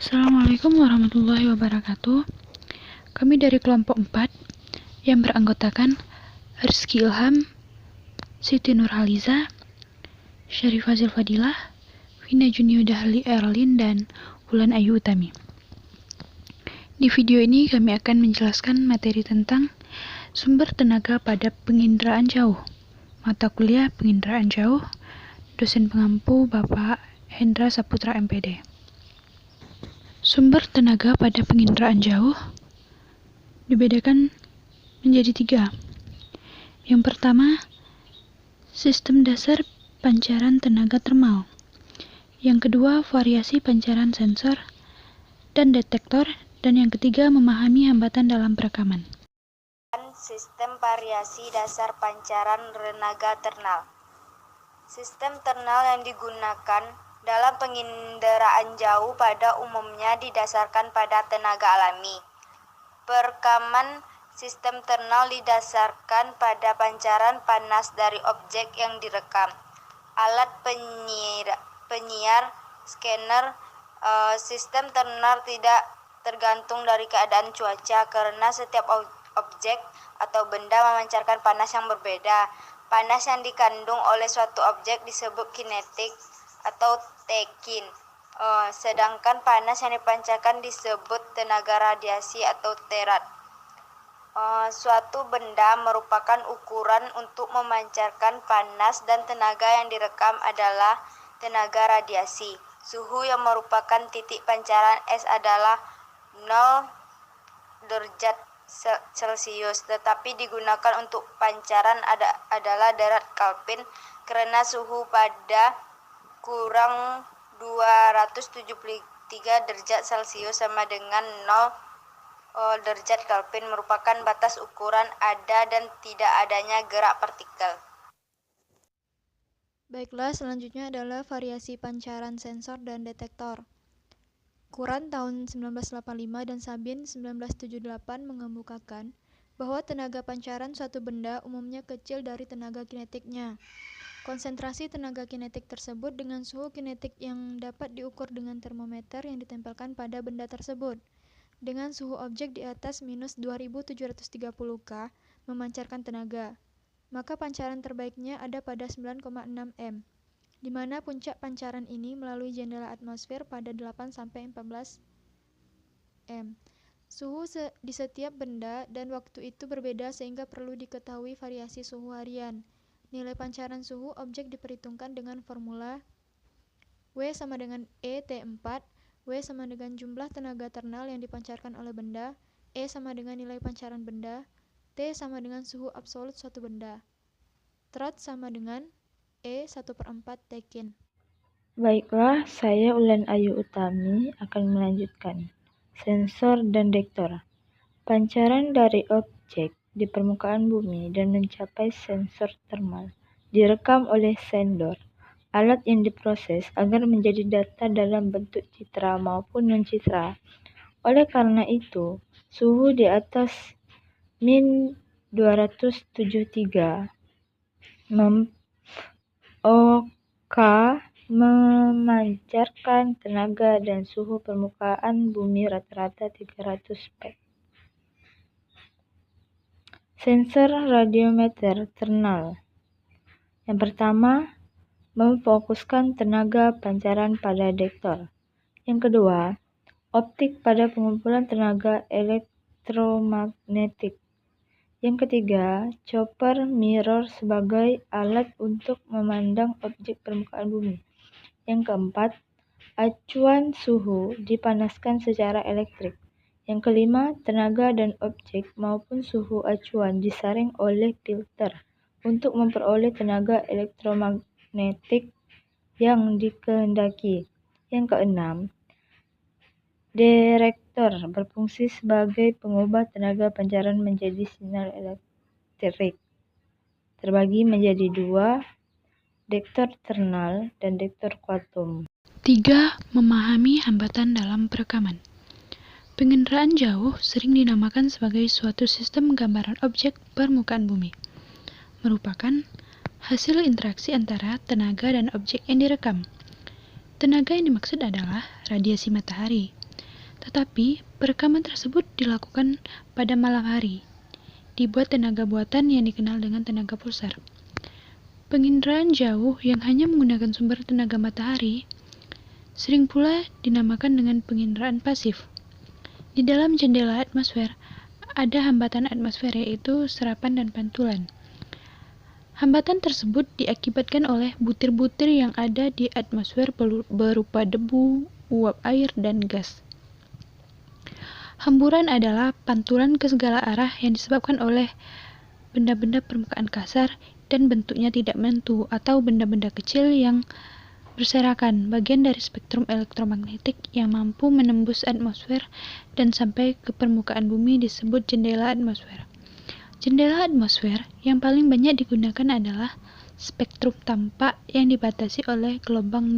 Assalamualaikum warahmatullahi wabarakatuh. Kami dari kelompok 4 yang beranggotakan Rizky Ilham, Siti Nurhaliza, Syarifah Zilfadilah, Vina Junio Dahli Erlin, dan Wulan Ayu Utami. Di video ini kami akan menjelaskan materi tentang sumber tenaga pada penginderaan jauh. Mata kuliah penginderaan jauh, dosen pengampu Bapak Hendra Saputra MPD. Sumber tenaga pada penginderaan jauh dibedakan menjadi 3. Yang pertama, sistem dasar pancaran tenaga termal. Yang kedua, variasi pancaran sensor dan detektor. Dan yang ketiga, memahami hambatan dalam perekaman. Sistem variasi dasar pancaran tenaga ternal. Sistem ternal yang digunakan dalam penginderaan jauh pada umumnya didasarkan pada tenaga alami. Perekaman sistem ternal didasarkan pada pancaran panas dari objek yang direkam. Alat penyiar, scanner, sistem ternal tidak tergantung dari keadaan cuaca karena setiap objek atau benda memancarkan panas yang berbeda. Panas yang dikandung oleh suatu objek disebut kinetik atau tekin, sedangkan panas yang dipancarkan disebut tenaga radiasi atau terat. Suatu benda merupakan ukuran untuk memancarkan panas dan tenaga yang direkam adalah tenaga radiasi. Suhu yang merupakan titik pancaran es adalah 0 derajat Celcius, tetapi digunakan untuk pancaran adalah derajat Kelvin karena suhu pada kurang 273 derajat Celcius sama dengan 0 derajat Kelvin merupakan batas ukuran ada dan tidak adanya gerak partikel. Baiklah, selanjutnya adalah variasi pancaran sensor dan detektor. Kuran tahun 1985 dan Sabin 1978 mengemukakan bahwa tenaga pancaran suatu benda umumnya kecil dari tenaga kinetiknya. Konsentrasi tenaga kinetik tersebut dengan suhu kinetik yang dapat diukur dengan termometer yang ditempelkan pada benda tersebut. Dengan suhu objek di atas minus 2730 K memancarkan tenaga. Maka pancaran terbaiknya ada pada 9,6 M, di mana puncak pancaran ini melalui jendela atmosfer pada 8-14 M. Suhu di setiap benda dan waktu itu berbeda sehingga perlu diketahui variasi suhu harian. Nilai pancaran suhu objek diperhitungkan dengan formula W sama dengan E T4, W sama dengan jumlah tenaga ternal yang dipancarkan oleh benda, E sama dengan nilai pancaran benda, T sama dengan suhu absolut suatu benda. Trot sama dengan E 1/4 tekin. Baiklah, saya Wulan Ayu Utami akan melanjutkan. Sensor dan detektor. Pancaran dari objek di permukaan bumi dan mencapai sensor termal direkam oleh sendor, alat yang diproses agar menjadi data dalam bentuk citra maupun non-citra. Oleh karena itu, suhu di atas min 273 OK memancarkan tenaga dan suhu permukaan bumi rata-rata 300 P. Sensor radiometer ternal. Yang pertama, memfokuskan tenaga pancaran pada detektor. Yang kedua, optik pada pengumpulan tenaga elektromagnetik. Yang ketiga, chopper mirror sebagai alat untuk memandang objek permukaan bumi. Yang keempat, acuan suhu dipanaskan secara elektrik. Yang kelima, tenaga dan objek maupun suhu acuan disaring oleh filter untuk memperoleh tenaga elektromagnetik yang dikehendaki. Yang keenam, detektor berfungsi sebagai pengubah tenaga pancaran menjadi sinyal elektrik. Terbagi menjadi 2, detektor ternal dan detektor kuantum. 3. Memahami hambatan dalam perekaman. Penginderaan jauh sering dinamakan sebagai suatu sistem gambaran objek permukaan bumi. Merupakan hasil interaksi antara tenaga dan objek yang direkam. Tenaga yang dimaksud adalah radiasi matahari. Tetapi, perekaman tersebut dilakukan pada malam hari, dibuat tenaga buatan yang dikenal dengan tenaga pulsar. Penginderaan jauh yang hanya menggunakan sumber tenaga matahari sering pula dinamakan dengan penginderaan pasif. Di dalam jendela atmosfer, ada hambatan atmosfer yaitu serapan dan pantulan. Hambatan tersebut diakibatkan oleh butir-butir yang ada di atmosfer berupa debu, uap air, dan gas. Hamburan adalah pantulan ke segala arah yang disebabkan oleh benda-benda permukaan kasar dan bentuknya tidak menentu atau benda-benda kecil yang berserakan, bagian dari spektrum elektromagnetik yang mampu menembus atmosfer dan sampai ke permukaan bumi disebut jendela atmosfer. Jendela atmosfer yang paling banyak digunakan adalah spektrum tampak yang dibatasi oleh gelombang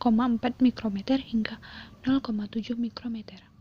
0,4 mikrometer hingga 0,7 mikrometer.